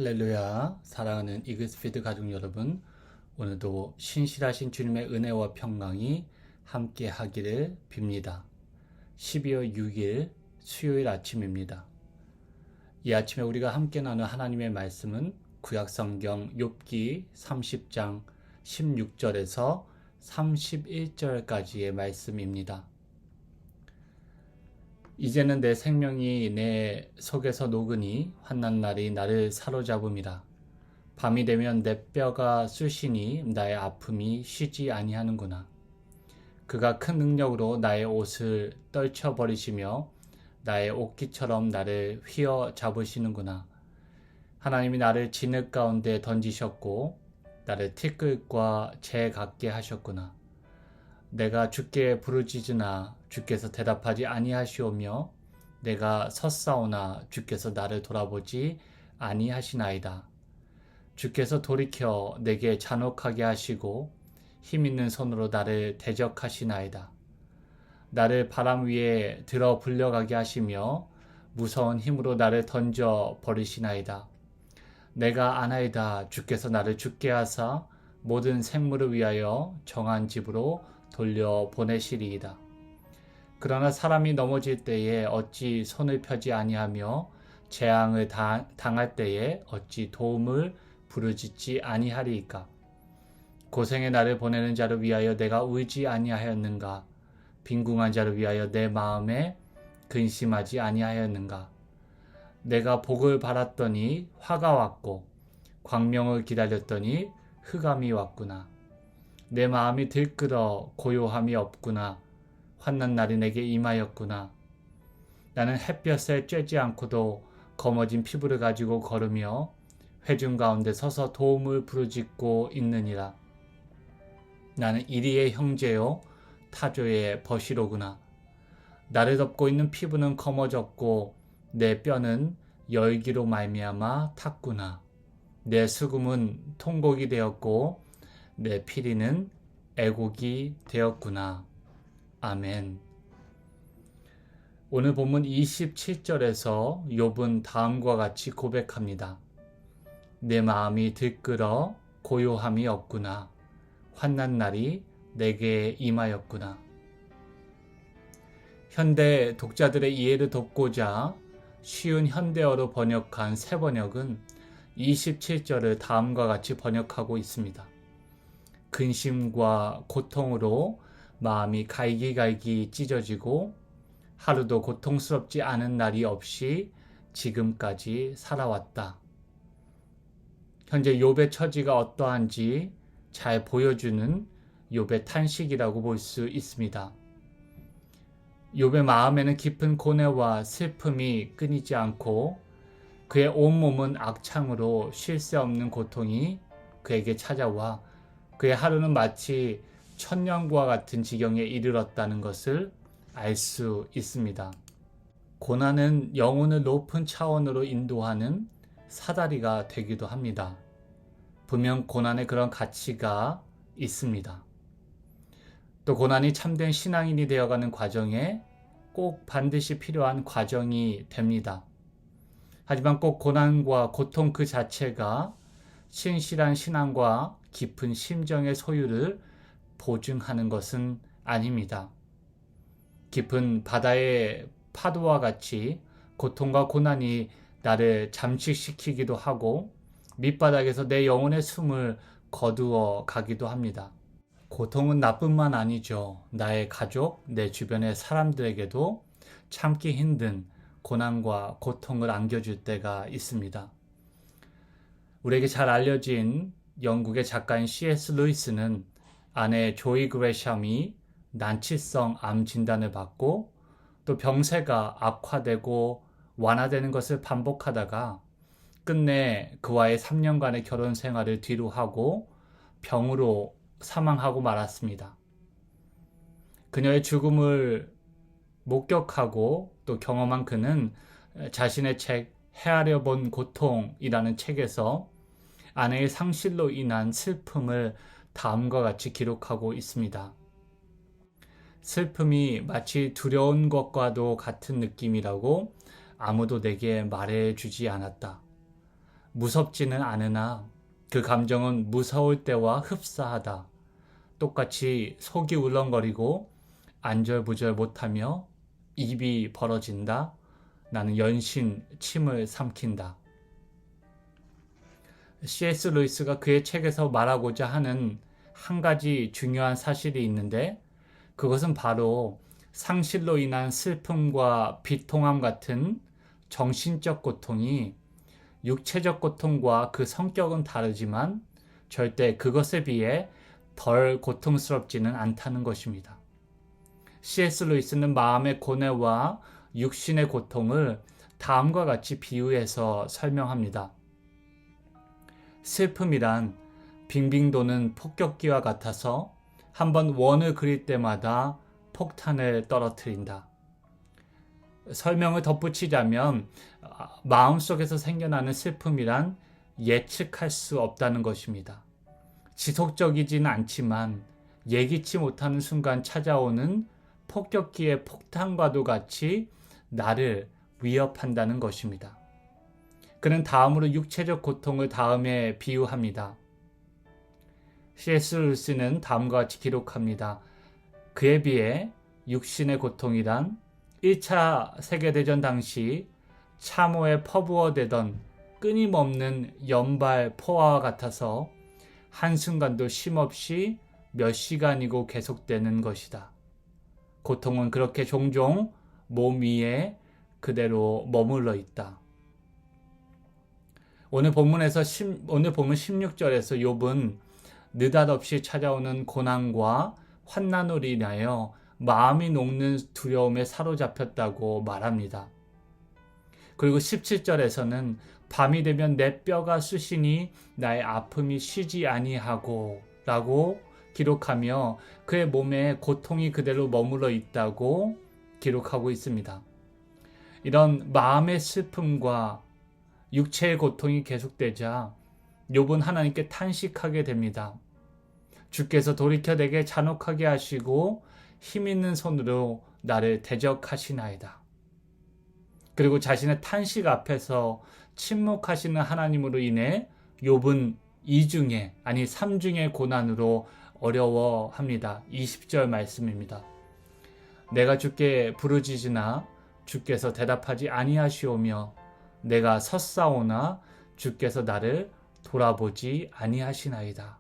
할렐루야. 사랑하는 이글스피드 가족 여러분, 오늘도 신실하신 주님의 은혜와 평강이 함께 하기를 빕니다. 12월 6일 수요일 아침입니다. 이 아침에 우리가 함께 나눈 하나님의 말씀은 구약성경 욥기 30장 16절에서 31절까지의 말씀입니다. 이제는 내 생명이 내 속에서 녹으니 환난 날이 나를 사로잡음이라. 밤이 되면 내 뼈가 쑤시니 나의 아픔이 쉬지 아니하는구나. 그가 큰 능력으로 나의 옷을 떨쳐버리시며 나의 옷깃처럼 나를 휘어 잡으시는구나. 하나님이 나를 진흙 가운데 던지셨고 나를 티끌과 재 같게 하셨구나. 내가 주께 부르짖으나 주께서 대답하지 아니하시오며 내가 섰사오나 주께서 나를 돌아보지 아니하시나이다. 주께서 돌이켜 내게 잔혹하게 하시고 힘있는 손으로 나를 대적하시나이다. 나를 바람 위에 들어 불려가게 하시며 무서운 힘으로 나를 던져 버리시나이다. 내가 아나이다. 주께서 나를 죽게 하사 모든 생물을 위하여 정한 집으로 돌려보내시리이다. 그러나 사람이 넘어질 때에 어찌 손을 펴지 아니하며 재앙을 당할 때에 어찌 도움을 부르짖지 아니하리이까. 고생의 나를 보내는 자를 위하여 내가 울지 아니하였는가. 빈궁한 자를 위하여 내 마음에 근심하지 아니하였는가. 내가 복을 바랐더니 화가 왔고 광명을 기다렸더니 흑암이 왔구나. 내 마음이 들끓어 고요함이 없구나. 환난 날이 내게 임하였구나. 나는 햇볕에 쬐지 않고도 검어진 피부를 가지고 걸으며 회중 가운데 서서 도움을 부르짖고 있느니라. 나는 이리의 형제요 타조의 버시로구나. 나를 덮고 있는 피부는 검어졌고 내 뼈는 열기로 말미암아 탔구나. 내 수금은 통곡이 되었고 내 피리는 애곡이 되었구나. 아멘. 오늘 본문 27절에서 욥은 다음과 같이 고백합니다. 내 마음이 들끓어 고요함이 없구나. 환난 날이 내게 임하였구나. 현대 독자들의 이해를 돕고자 쉬운 현대어로 번역한 새 번역은 27절을 다음과 같이 번역하고 있습니다. 근심과 고통으로 마음이 갈기갈기 찢어지고 하루도 고통스럽지 않은 날이 없이 지금까지 살아왔다. 현재 욥의 처지가 어떠한지 잘 보여주는 욥의 탄식이라고 볼 수 있습니다. 욥의 마음에는 깊은 고뇌와 슬픔이 끊이지 않고 그의 온몸은 악창으로 쉴 새 없는 고통이 그에게 찾아와 그의 하루는 마치 천년과 같은 지경에 이르렀다는 것을 알 수 있습니다. 고난은 영혼을 높은 차원으로 인도하는 사다리가 되기도 합니다. 분명 고난에 그런 가치가 있습니다. 또 고난이 참된 신앙인이 되어가는 과정에 꼭 반드시 필요한 과정이 됩니다. 하지만 꼭 고난과 고통 그 자체가 신실한 신앙과 깊은 심정의 소유를 보증하는 것은 아닙니다. 깊은 바다의 파도와 같이 고통과 고난이 나를 잠식시키기도 하고 밑바닥에서 내 영혼의 숨을 거두어 가기도 합니다. 고통은 나뿐만 아니죠. 나의 가족, 내 주변의 사람들에게도 참기 힘든 고난과 고통을 안겨줄 때가 있습니다. 우리에게 잘 알려진 영국의 작가인 C.S. 루이스는 아내 조이 그레샴이 난치성 암 진단을 받고 또 병세가 악화되고 완화되는 것을 반복하다가 끝내 그와의 3년간의 결혼 생활을 뒤로 하고 병으로 사망하고 말았습니다. 그녀의 죽음을 목격하고 또 경험한 그는 자신의 책 헤아려 본 고통이라는 책에서 아내의 상실로 인한 슬픔을 다음과 같이 기록하고 있습니다. 슬픔이 마치 두려운 것과도 같은 느낌이라고 아무도 내게 말해주지 않았다. 무섭지는 않으나 그 감정은 무서울 때와 흡사하다. 똑같이 속이 울렁거리고 안절부절 못하며 입이 벌어진다. 나는 연신 침을 삼킨다. C.S. 루이스가 그의 책에서 말하고자 하는 한 가지 중요한 사실이 있는데 그것은 바로 상실로 인한 슬픔과 비통함 같은 정신적 고통이 육체적 고통과 그 성격은 다르지만 절대 그것에 비해 덜 고통스럽지는 않다는 것입니다. C.S. 루이스는 마음의 고뇌와 육신의 고통을 다음과 같이 비유해서 설명합니다. 슬픔이란 빙빙 도는 폭격기와 같아서 한번 원을 그릴 때마다 폭탄을 떨어뜨린다. 설명을 덧붙이자면 마음속에서 생겨나는 슬픔이란 예측할 수 없다는 것입니다. 지속적이지는 않지만 예기치 못하는 순간 찾아오는 폭격기의 폭탄과도 같이 나를 위협한다는 것입니다. 그는 다음으로 육체적 고통을 다음에 비유합니다. C.S. 루이스는 다음과 같이 기록합니다. 그에 비해 육신의 고통이란 1차 세계대전 당시 참호에 퍼부어대던 끊임없는 연발 포화와 같아서 한순간도 쉼없이 몇 시간이고 계속되는 것이다. 고통은 그렇게 종종 몸 위에 그대로 머물러 있다. 오늘 본문 16절에서 욥은 느닷없이 찾아오는 고난과 환난으로 인하여 마음이 녹는 두려움에 사로잡혔다고 말합니다. 그리고 17절에서는 밤이 되면 내 뼈가 쑤시니 나의 아픔이 쉬지 아니하고 라고 기록하며 그의 몸에 고통이 그대로 머물러 있다고 기록하고 있습니다. 이런 마음의 슬픔과 육체의 고통이 계속되자 욥은 하나님께 탄식하게 됩니다. 주께서 돌이켜 내게 잔혹하게 하시고 힘있는 손으로 나를 대적하시나이다. 그리고 자신의 탄식 앞에서 침묵하시는 하나님으로 인해 욥은 2중의 아니 3중의 고난으로 어려워합니다. 20절 말씀입니다. 내가 주께 부르짖으나 주께서 대답하지 아니하시오며 내가 섰사오나 주께서 나를 돌아보지 아니하시나이다.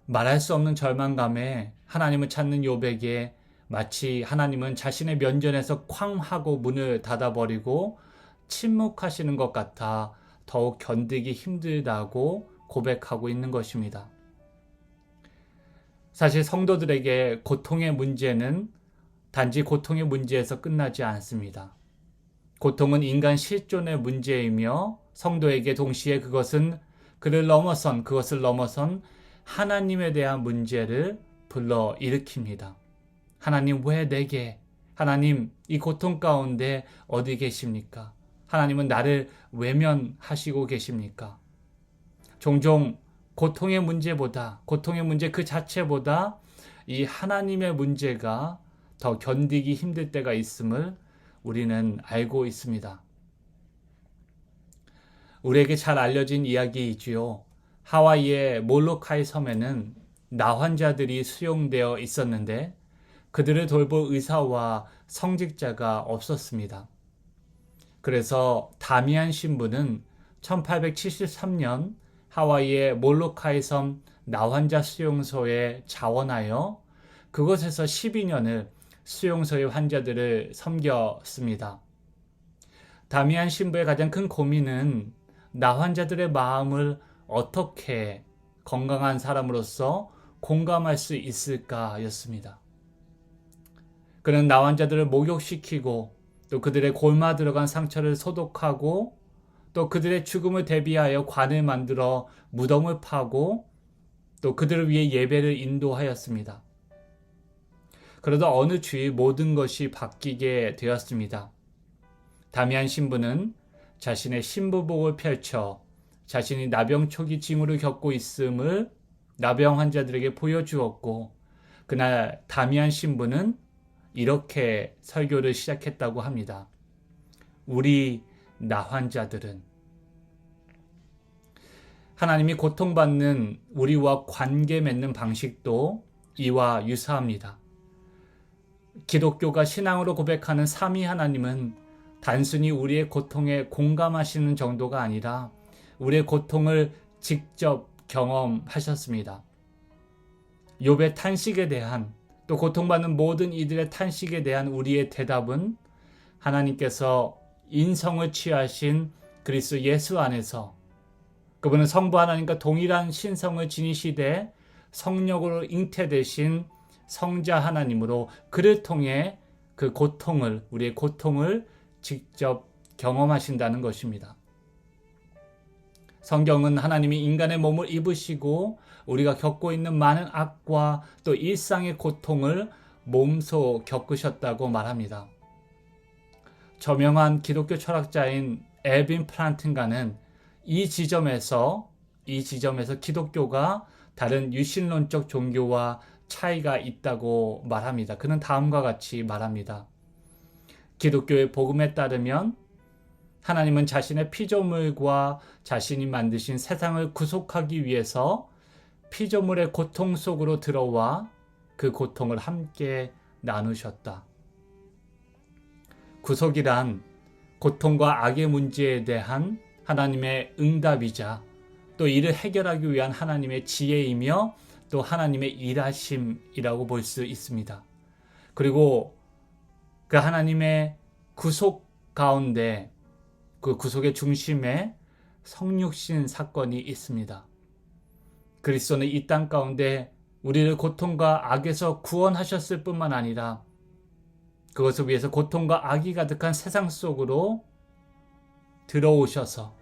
말할 수 없는 절망감에 하나님을 찾는 욥에게 마치 하나님은 자신의 면전에서 쾅 하고 문을 닫아버리고 침묵하시는 것 같아 더욱 견디기 힘들다고 고백하고 있는 것입니다. 사실 성도들에게 고통의 문제는 단지 고통의 문제에서 끝나지 않습니다. 고통은 인간 실존의 문제이며 성도에게 동시에 그것을 넘어선 하나님에 대한 문제를 불러 일으킵니다. 하나님 왜 내게? 하나님 이 고통 가운데 어디 계십니까? 하나님은 나를 외면하시고 계십니까? 종종 고통의 문제 그 자체보다 이 하나님의 문제가 더 견디기 힘들 때가 있음을 우리는 알고 있습니다. 우리에게 잘 알려진 이야기이지요. 하와이의 몰로카이 섬에는 나환자들이 수용되어 있었는데 그들을 돌볼 의사와 성직자가 없었습니다. 그래서 다미안 신부는 1873년 하와이의 몰로카이 섬 나환자 수용소에 자원하여 그곳에서 12년을 수용소의 환자들을 섬겼습니다. 다미안 신부의 가장 큰 고민은 나환자들의 마음을 어떻게 건강한 사람으로서 공감할 수 있을까였습니다. 그는 나환자들을 목욕시키고 또 그들의 골마 들어간 상처를 소독하고 또 그들의 죽음을 대비하여 관을 만들어 무덤을 파고 또 그들을 위해 예배를 인도하였습니다. 그러다 어느 주일 모든 것이 바뀌게 되었습니다. 다미안 신부는 자신의 신부복을 펼쳐 자신이 나병 초기 징후를 겪고 있음을 나병 환자들에게 보여주었고 그날 다미안 신부는 이렇게 설교를 시작했다고 합니다. 우리 나환자들은 하나님이 고통받는 우리와 관계 맺는 방식도 이와 유사합니다. 기독교가 신앙으로 고백하는 삼위 하나님은 단순히 우리의 고통에 공감하시는 정도가 아니라 우리의 고통을 직접 경험하셨습니다. 욥의 탄식에 대한, 또 고통받는 모든 이들의 탄식에 대한 우리의 대답은 하나님께서 인성을 취하신 그리스도 예수 안에서, 그분은 성부 하나님과 동일한 신성을 지니시되 성령으로 잉태되신 성자 하나님으로 그를 통해 그 고통을, 우리의 고통을 직접 경험하신다는 것입니다. 성경은 하나님이 인간의 몸을 입으시고 우리가 겪고 있는 많은 악과 또 일상의 고통을 몸소 겪으셨다고 말합니다. 저명한 기독교 철학자인 엘빈 프란튼가는 이 지점에서 기독교가 다른 유신론적 종교와 차이가 있다고 말합니다. 그는 다음과 같이 말합니다. 기독교의 복음에 따르면 하나님은 자신의 피조물과 자신이 만드신 세상을 구속하기 위해서 피조물의 고통 속으로 들어와 그 고통을 함께 나누셨다. 구속이란 고통과 악의 문제에 대한 하나님의 응답이자 또 이를 해결하기 위한 하나님의 지혜이며 또 하나님의 일하심이라고 볼 수 있습니다. 그리고 그 하나님의 구속 가운데 그 구속의 중심에 성육신 사건이 있습니다. 그리스도는 이 땅 가운데 우리를 고통과 악에서 구원하셨을 뿐만 아니라 그것을 위해서 고통과 악이 가득한 세상 속으로 들어오셔서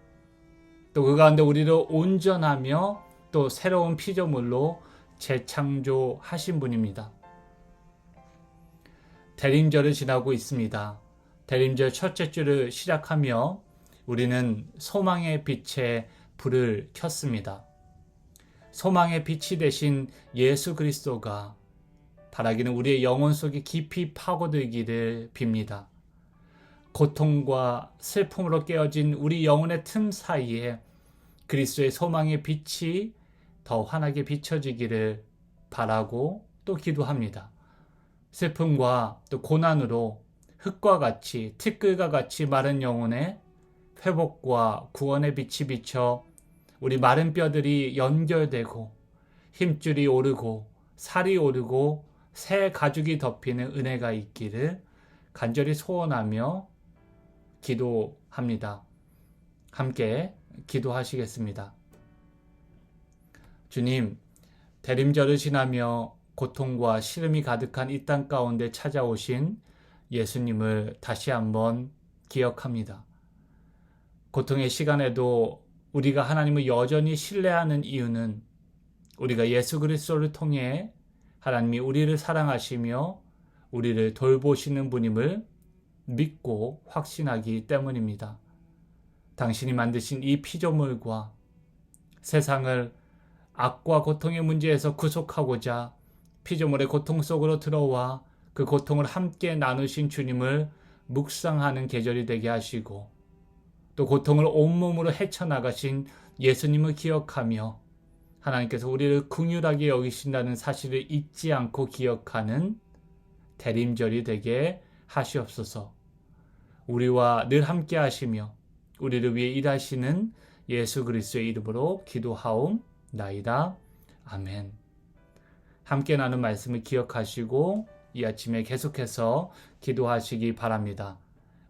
또 그 가운데 우리를 온전하며 또 새로운 피조물로 재창조하신 분입니다. 대림절을 지나고 있습니다. 대림절 첫째 주를 시작하며 우리는 소망의 빛에 불을 켰습니다. 소망의 빛이 되신 예수 그리스도가 바라기는 우리의 영혼 속에 깊이 파고들기를 빕니다. 고통과 슬픔으로 깨어진 우리 영혼의 틈 사이에 그리스도의 소망의 빛이 더 환하게 비춰지기를 바라고 또 기도합니다. 슬픔과 또 고난으로 흙과 같이 티끌과 같이 마른 영혼의 회복과 구원의 빛이 비쳐 우리 마른 뼈들이 연결되고 힘줄이 오르고 살이 오르고 새 가죽이 덮이는 은혜가 있기를 간절히 소원하며 기도합니다. 함께 기도하시겠습니다. 주님, 대림절을 지나며 고통과 시름이 가득한 이 땅 가운데 찾아오신 예수님을 다시 한번 기억합니다. 고통의 시간에도 우리가 하나님을 여전히 신뢰하는 이유는 우리가 예수 그리스도를 통해 하나님이 우리를 사랑하시며 우리를 돌보시는 분임을 믿고 확신하기 때문입니다. 당신이 만드신 이 피조물과 세상을 악과 고통의 문제에서 구속하고자 피조물의 고통 속으로 들어와 그 고통을 함께 나누신 주님을 묵상하는 계절이 되게 하시고 또 고통을 온몸으로 헤쳐나가신 예수님을 기억하며 하나님께서 우리를 긍휼하게 여기신다는 사실을 잊지 않고 기억하는 대림절이 되게 하시옵소서. 우리와 늘 함께 하시며 우리를 위해 일하시는 예수 그리스도의 이름으로 기도하옵나이다. 아멘. 함께 나눈 말씀을 기억하시고 이 아침에 계속해서 기도하시기 바랍니다.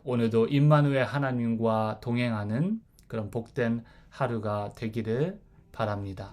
오늘도 임마누엘 하나님과 동행하는 그런 복된 하루가 되기를 바랍니다.